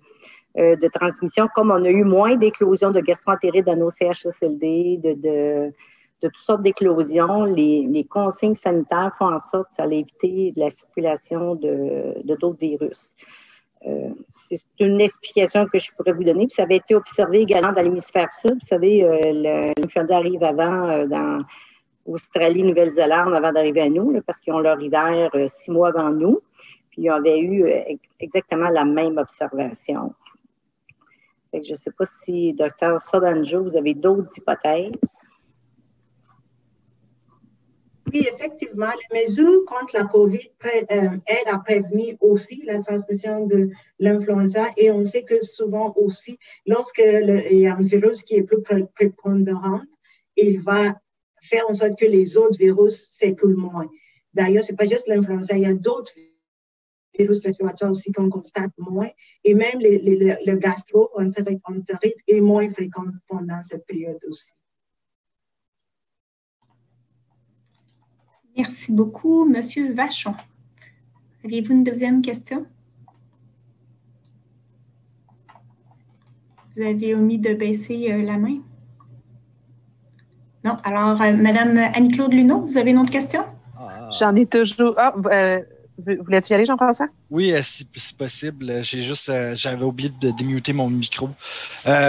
transmission, comme on a eu moins d'éclosions de gastro-entérite dans nos CHSLD, de toutes sortes d'éclosions, les consignes sanitaires font en sorte que ça a évité la circulation de d'autres virus. C'est une explication que je pourrais vous donner. Puis ça avait été observé également dans l'hémisphère sud. Vous savez, l'influenza arrive avant dans Australie, Nouvelle-Zélande, avant d'arriver à nous, là, parce qu'ils ont leur hiver 6 mois avant nous. Puis ils avaient eu exactement la même observation. Je ne sais pas si, Dr. Sobanjo, vous avez d'autres hypothèses? Oui, effectivement, les mesures contre la COVID aident à prévenir aussi la transmission de l'influenza et on sait que souvent aussi, lorsqu'il y a un virus qui est plus prépondérant, il va faire en sorte que les autres virus circulent moins. D'ailleurs, ce n'est pas juste l'influenza, il y a d'autres virus respiratoires aussi qu'on constate moins. Et même le gastro-entérite est moins fréquent pendant cette période aussi. Merci beaucoup. Monsieur Vachon, aviez-vous une deuxième question? Vous avez omis de baisser la main? Non. Alors, Madame Annie-Claude Luneau, vous avez une autre question? J'en ai toujours. Voulais-tu y aller, Jean-François? Oui, si possible. J'avais oublié de démuter mon micro.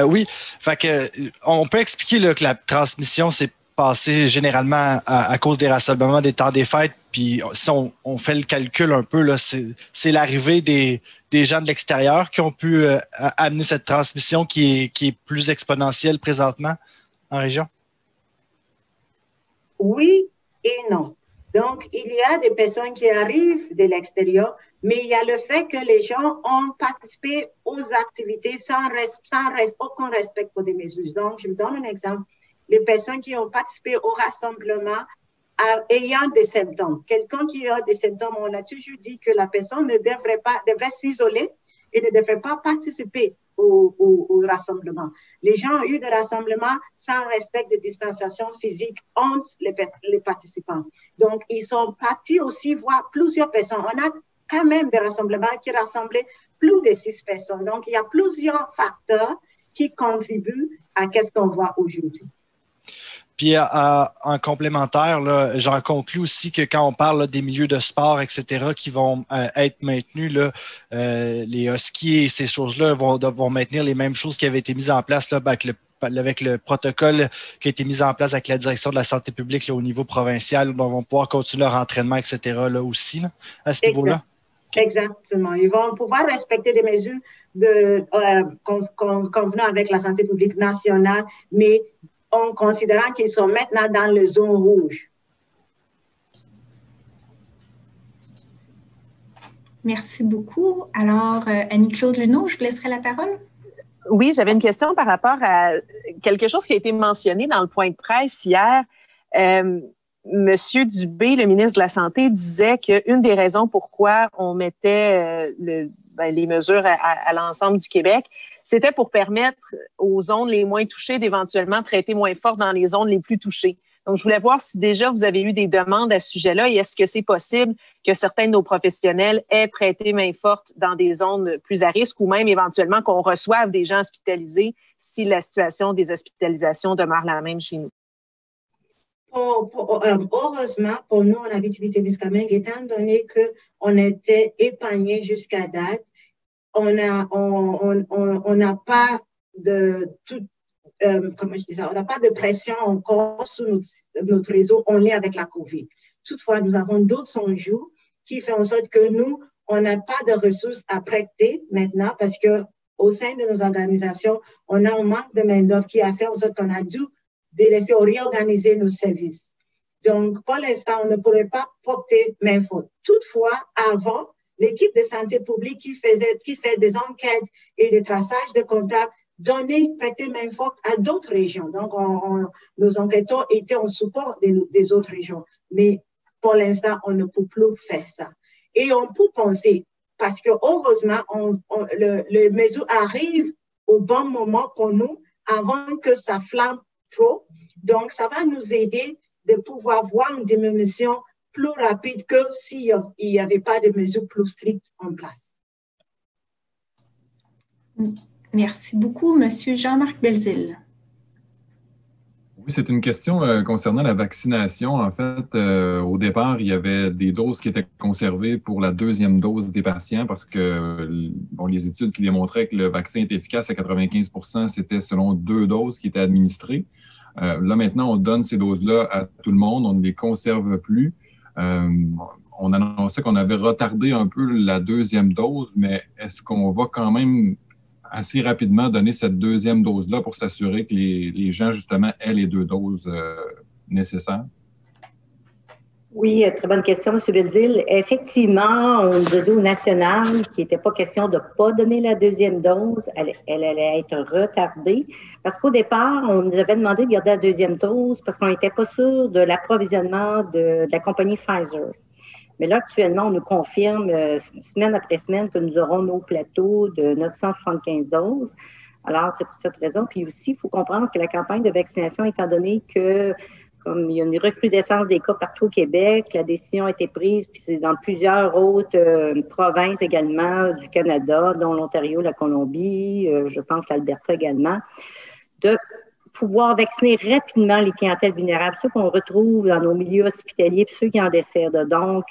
Oui, fait que on peut expliquer là, que la transmission s'est passée généralement à cause des rassemblements des temps des fêtes. Puis si on fait le calcul un peu, là, c'est l'arrivée des gens de l'extérieur qui ont pu amener cette transmission qui est plus exponentielle présentement en région? Oui et non. Donc, il y a des personnes qui arrivent de l'extérieur, mais il y a le fait que les gens ont participé aux activités sans aucun respect pour des mesures. Donc, je vous donne un exemple. Les personnes qui ont participé au rassemblement ayant des symptômes. Quelqu'un qui a des symptômes, on a toujours dit que la personne devrait s'isoler et ne devrait pas participer au rassemblement. Les gens ont eu des rassemblements sans respect de distanciation physique entre les participants. Donc, ils sont partis aussi voir plusieurs personnes. On a quand même des rassemblements qui rassemblaient plus de 6 personnes. Donc, il y a plusieurs facteurs qui contribuent à ce qu'on voit aujourd'hui. Puis en complémentaire, là, j'en conclus aussi que quand on parle là, des milieux de sport, etc., qui vont être maintenus, là, les huskies et ces choses-là vont maintenir les mêmes choses qui avaient été mises en place là, avec le protocole qui a été mis en place avec la direction de la santé publique là, au niveau provincial. Ils vont pouvoir continuer leur entraînement, etc., là, aussi, là, à ce niveau-là. Exactement. Ils vont pouvoir respecter des mesures convenant avec la santé publique nationale, mais en considérant qu'ils sont maintenant dans le zone rouge. Merci beaucoup. Alors, Annie-Claude Luneau, je vous laisserai la parole. Oui, j'avais une question par rapport à quelque chose qui a été mentionné dans le point de presse hier. Monsieur Dubé, le ministre de la Santé, disait qu'une des raisons pourquoi on mettait les mesures à l'ensemble du Québec, c'était pour permettre aux zones les moins touchées d'éventuellement prêter moins fort dans les zones les plus touchées. Donc, je voulais voir si déjà vous avez eu des demandes à ce sujet-là et est-ce que c'est possible que certains de nos professionnels aient prêté main forte dans des zones plus à risque ou même éventuellement qu'on reçoive des gens hospitalisés si la situation des hospitalisations demeure la même chez nous. Heureusement, pour nous, en Abitibi-Témiscamingue, étant donné qu'on était épargnés jusqu'à date, on n'a pas de on n'a pas de pression encore sur notre réseau en lien avec la COVID. Toutefois, nous avons d'autres enjeux qui font en sorte que nous, on n'a pas de ressources à prêter maintenant parce que au sein de nos organisations, on a un manque de main-d'œuvre qui a fait en sorte qu'on a dû délaisser ou réorganiser nos services. Donc, pour l'instant, on ne pourrait pas porter main forte. Toutefois, avant, l'équipe de santé publique qui fait des enquêtes et des traçages de contacts prêter main forte à d'autres régions. Donc, nos enquêteurs étaient en support des autres régions. Mais pour l'instant, on ne peut plus faire ça. Et on peut penser, parce que heureusement, le mesure arrive au bon moment pour nous avant que ça flambe trop. Donc, ça va nous aider de pouvoir voir une diminution plus rapide que s'il n'y avait pas de mesures plus strictes en place. Merci beaucoup, Monsieur Jean-Marc Belzile. Oui, c'est une question concernant la vaccination. En fait, au départ, il y avait des doses qui étaient conservées pour la deuxième dose des patients parce que les études qui démontraient que le vaccin était efficace à 95%, c'était selon 2 doses qui étaient administrées. Là, maintenant, on donne ces doses-là à tout le monde. On ne les conserve plus. On annonçait qu'on avait retardé un peu la deuxième dose, mais est-ce qu'on va quand même assez rapidement donner cette deuxième dose-là pour s'assurer que les gens, justement, aient les 2 doses nécessaires? Oui, très bonne question, M. Belzile. Effectivement, on nous a dit au national qu'il n'était pas question de ne pas donner la deuxième dose. Elle allait être retardée. Parce qu'au départ, on nous avait demandé de garder la deuxième dose parce qu'on n'était pas sûr de l'approvisionnement de la compagnie Pfizer. Mais là, actuellement, on nous confirme semaine après semaine que nous aurons nos plateaux de 975 doses. Alors, c'est pour cette raison. Puis aussi, il faut comprendre que la campagne de vaccination, étant donné que comme il y a une recrudescence des cas partout au Québec, la décision a été prise, puis c'est dans plusieurs autres provinces également du Canada, dont l'Ontario, la Colombie, je pense l'Alberta également, de pouvoir vacciner rapidement les clientèles vulnérables, ceux qu'on retrouve dans nos milieux hospitaliers, puis ceux qui en décèdent. Donc,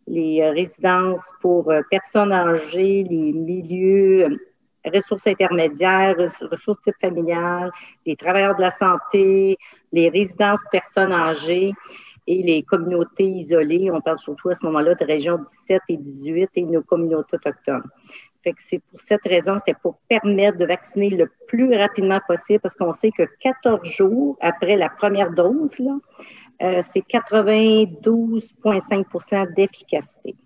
les résidences pour personnes âgées, les milieux ressources intermédiaires, ressources type familiales, les travailleurs de la santé, les résidences pour personnes âgées et les communautés isolées. On parle surtout à ce moment-là de régions 17 et 18 et nos communautés autochtones. Fait que c'est pour cette raison, c'était pour permettre de vacciner le plus rapidement possible parce qu'on sait que 14 jours après la première dose, c'est 92,5% d'efficacité.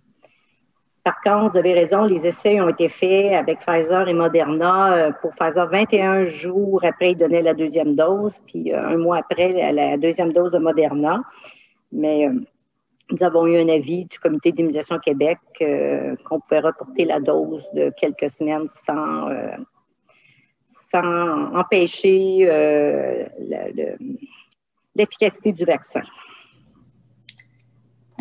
Par contre, vous avez raison, les essais ont été faits avec Pfizer et Moderna. Pour Pfizer, 21 jours après, ils donnaient la deuxième dose, puis un mois après, la deuxième dose de Moderna. Mais nous avons eu un avis du Comité d'immunisation Québec qu'on pouvait reporter la dose de quelques semaines sans empêcher l'efficacité du vaccin.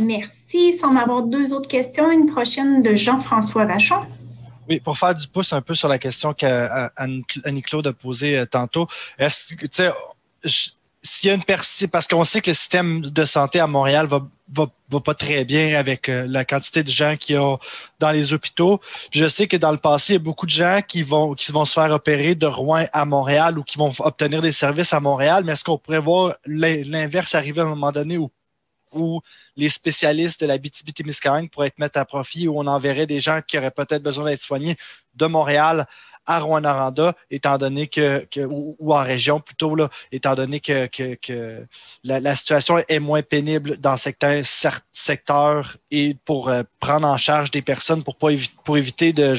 Merci. Sans avoir 2 autres questions, une prochaine de Jean-François Vachon. Oui, pour faire du pouce un peu sur la question qu'Annie-Claude a posée tantôt, est-ce que, tu sais, s'il y a une parce qu'on sait que le système de santé à Montréal va pas très bien avec la quantité de gens qu'il y a dans les hôpitaux. Je sais que dans le passé, il y a beaucoup de gens qui vont se faire opérer de Rouen à Montréal ou qui vont obtenir des services à Montréal, mais est-ce qu'on pourrait voir l'inverse arriver à un moment donné où les spécialistes de la Abitibi-Témiscamingue pourraient être mis à profit, où on enverrait des gens qui auraient peut-être besoin d'être soignés de Montréal à Rouyn-Noranda, étant donné ou en région plutôt, là, étant donné que la situation est moins pénible dans certains secteurs et pour prendre en charge des personnes pour éviter de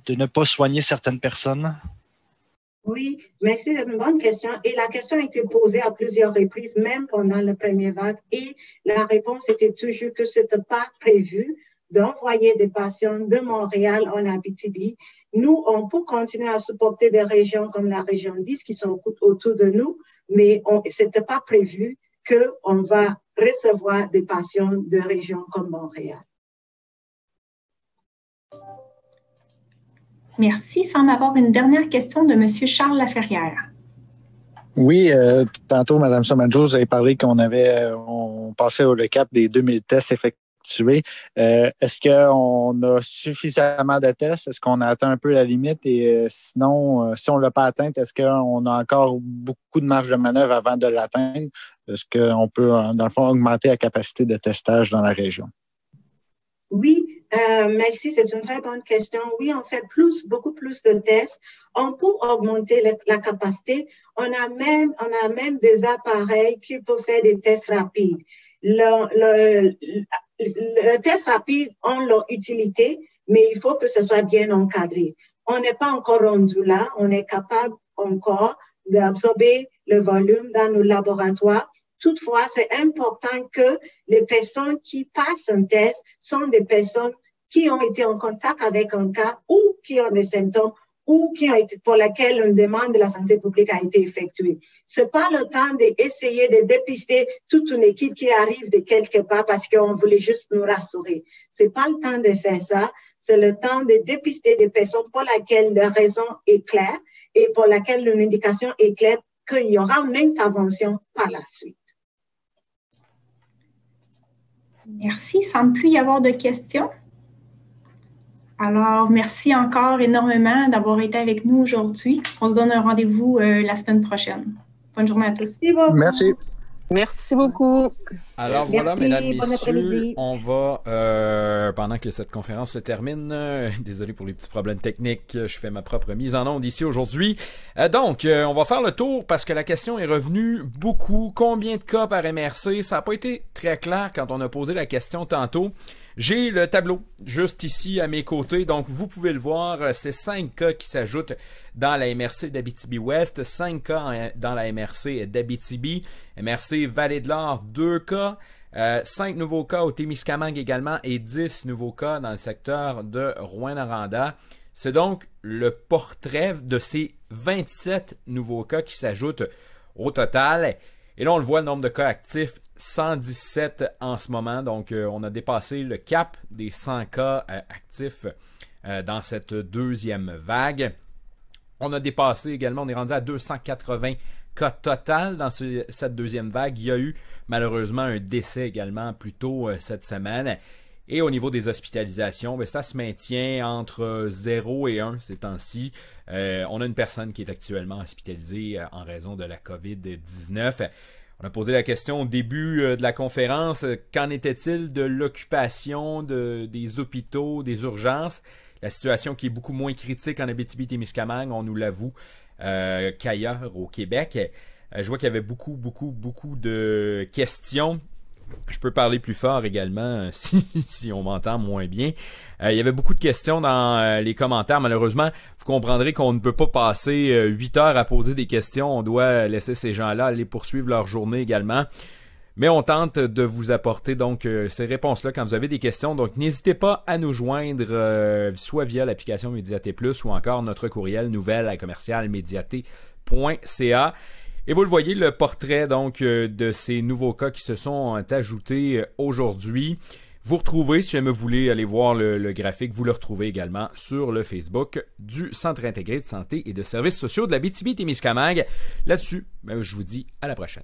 ne pas soigner certaines personnes? Oui, merci, c'est une bonne question. Et la question a été posée à plusieurs reprises, même pendant la première vague. Et la réponse était toujours que ce n'était pas prévu d'envoyer des patients de Montréal en Abitibi. Nous, on peut continuer à supporter des régions comme la région 10 qui sont autour de nous, mais ce n'était pas prévu qu'on va recevoir des patients de régions comme Montréal. Merci. Il semble avoir une dernière question de M. Charles Laferrière. Oui, tantôt, Mme Somanjo, vous avez parlé on passait le cap des 2000 tests effectués. Est-ce qu'on a suffisamment de tests? Est-ce qu'on a atteint un peu la limite? Et sinon, si on ne l'a pas atteinte, est-ce qu'on a encore beaucoup de marge de manœuvre avant de l'atteindre? Est-ce qu'on peut, dans le fond, augmenter la capacité de testage dans la région? Oui, merci, c'est une très bonne question. Oui, on fait beaucoup plus de tests. On peut augmenter la capacité. On a même des appareils qui peuvent faire des tests rapides. Le test rapide ont leur utilité, mais il faut que ce soit bien encadré. On n'est pas encore rendu là. On est capable encore d'absorber le volume dans nos laboratoires. Toutefois, c'est important que les personnes qui passent un test sont des personnes qui ont été en contact avec un cas ou qui ont des symptômes ou pour lesquels une demande de la santé publique a été effectuée. C'est pas le temps d'essayer de dépister toute une équipe qui arrive de quelque part parce qu'on voulait juste nous rassurer. C'est pas le temps de faire ça. C'est le temps de dépister des personnes pour lesquelles la raison est claire et pour laquelle une indication est claire qu'il y aura une intervention par la suite. Merci. Il ne semble plus y avoir de questions. Alors, merci encore énormément d'avoir été avec nous aujourd'hui. On se donne un rendez-vous la semaine prochaine. Bonne journée à tous. Merci. Merci beaucoup. Alors Merci, voilà, mesdames, bon messieurs, après-midi. on va, pendant que cette conférence se termine, désolé pour les petits problèmes techniques, je fais ma propre mise en onde ici aujourd'hui. Donc, on va faire le tour parce que la question est revenue beaucoup. Combien de cas par MRC? Ça n'a pas été très clair quand on a posé la question tantôt. J'ai le tableau juste ici à mes côtés, donc vous pouvez le voir, c'est 5 cas qui s'ajoutent dans la MRC d'Abitibi-Ouest, 5 cas dans la MRC d'Abitibi, MRC Vallée-de-l'Or, 2 cas, 5 nouveaux cas au Témiscamingue également et 10 nouveaux cas dans le secteur de Rouyn-Noranda. C'est donc le portrait de ces 27 nouveaux cas qui s'ajoutent au total. Et là, on le voit, le nombre de cas actifs, 117 en ce moment. Donc, on a dépassé le cap des 100 cas actifs dans cette deuxième vague. On a dépassé également, on est rendu à 280 cas total dans cette deuxième vague. Il y a eu malheureusement un décès également plus tôt cette semaine. Et au niveau des hospitalisations, bien, ça se maintient entre 0 et 1 ces temps-ci. On a une personne qui est actuellement hospitalisée en raison de la COVID-19. On a posé la question au début de la conférence, qu'en était-il de l'occupation des hôpitaux, des urgences? La situation qui est beaucoup moins critique en Abitibi-Témiscamingue, on nous l'avoue, qu'ailleurs au Québec. Je vois qu'il y avait beaucoup de questions. Je peux parler plus fort également si on m'entend moins bien. Il y avait beaucoup de questions dans les commentaires. Malheureusement, vous comprendrez qu'on ne peut pas passer 8 heures à poser des questions. On doit laisser ces gens-là aller poursuivre leur journée également. Mais on tente de vous apporter donc ces réponses-là quand vous avez des questions. Donc n'hésitez pas à nous joindre soit via l'application Médiaté Plus ou encore notre courriel nouvelle@médiaté.ca. Et vous le voyez, le portrait donc de ces nouveaux cas qui se sont ajoutés aujourd'hui. Vous retrouvez, si jamais vous voulez aller voir le graphique, vous le retrouvez également sur le Facebook du Centre intégré de santé et de services sociaux de l'Abitibi-Témiscamingue. Là-dessus, je vous dis à la prochaine.